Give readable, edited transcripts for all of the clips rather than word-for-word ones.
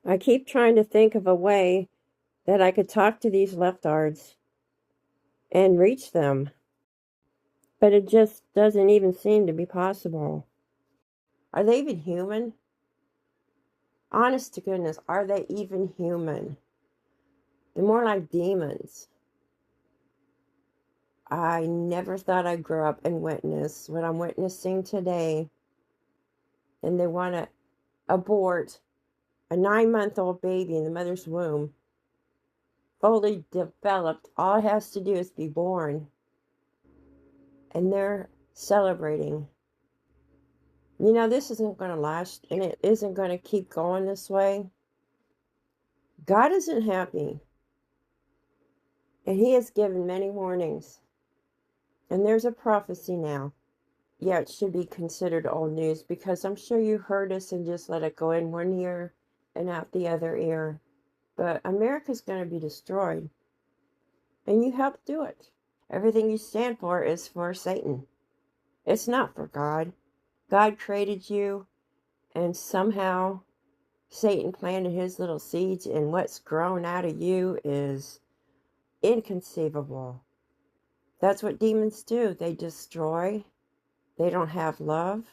I keep trying to think of a way that I could talk to these leftards and reach them, but it just doesn't even seem to be possible. Are they even human? Honest to goodness, are they even human? They're more like demons. I never thought I'd grow up and witness what I'm witnessing today. And they want to abort a 9-month-old baby in the mother's womb, fully developed. All it has to do is be born. And they're celebrating. You know, this isn't going to last, and it isn't going to keep going this way. God isn't happy. And He has given many warnings. And there's a prophecy now. Yeah, it should be considered old news because I'm sure you heard us and just let it go in one ear and out the other ear. But America's going to be destroyed. And you helped do it. Everything you stand for is for Satan. It's not for God. God created you, and somehow Satan planted his little seeds, and what's grown out of you is inconceivable. That's what demons do. They destroy. They don't have love.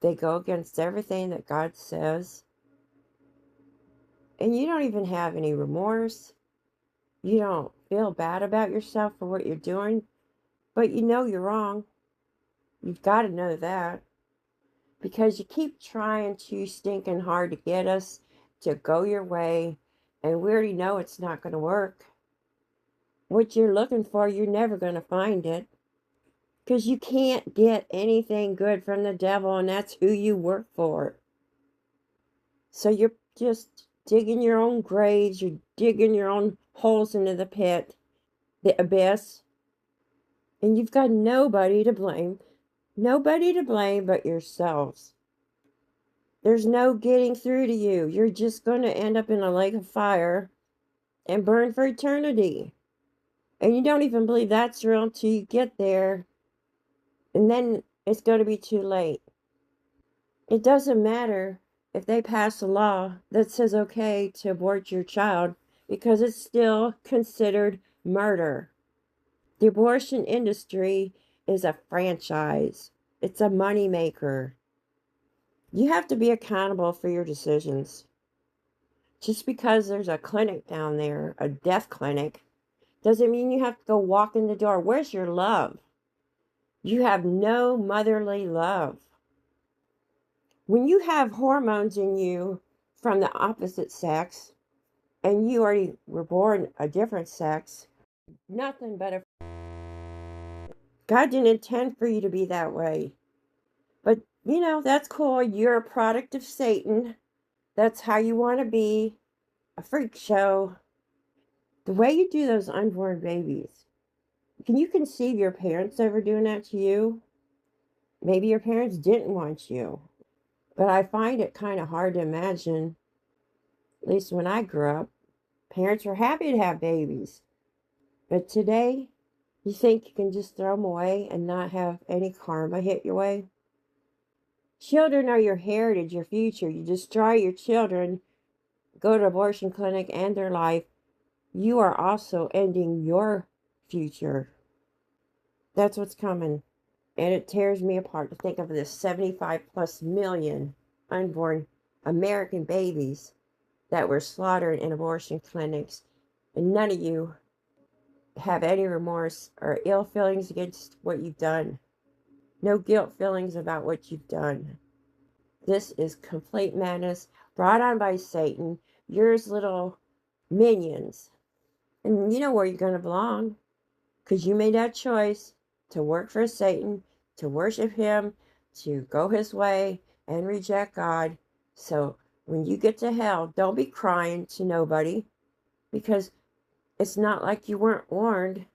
They go against everything that God says. And you don't even have any remorse. You don't feel bad about yourself for what you're doing, but you know you're wrong. You've got to know that. Because you keep trying too stinking hard to get us to go your way, and we already know it's not going to work. What you're looking for, you're never going to find it. Because you can't get anything good from the devil, and that's who you work for. So you're just digging your own graves, you're digging your own holes into the pit, the abyss, and you've got nobody to blame. Nobody to blame but yourselves. There's no getting through to you. You're just going to end up in a lake of fire and burn for eternity. And you don't even believe that's real until you get there. And then it's going to be too late. It doesn't matter if they pass a law that says okay to abort your child because it's still considered murder. The abortion industry is a franchise. It's a moneymaker. You have to be accountable for your decisions. Just because there's a clinic down there, a death clinic, doesn't mean you have to go walk in the door. Where's your love? You have no motherly love. When you have hormones in you from the opposite sex, and you already were born a different sex, nothing but a... God didn't intend for you to be that way. But, you know, that's cool. You're a product of Satan. That's how you want to be. A freak show. The way you do those unborn babies. Can you conceive your parents ever doing that to you? Maybe your parents didn't want you. But I find it kind of hard to imagine, at least when I grew up, parents were happy to have babies. But today, you think you can just throw them away and not have any karma hit your way? Children are your heritage, your future. You destroy your children, go to abortion clinic, end their life. You are also ending your future. That's what's coming. And it tears me apart to think of this 75 plus million unborn American babies that were slaughtered in abortion clinics. And none of you have any remorse or ill feelings against what you've done. No guilt feelings about what you've done. This is complete madness brought on by Satan, yours little minions. And you know where you're going to belong because you made that choice to work for Satan, to worship him, to go his way and reject God. So when you get to hell, don't be crying to nobody because it's not like you weren't warned.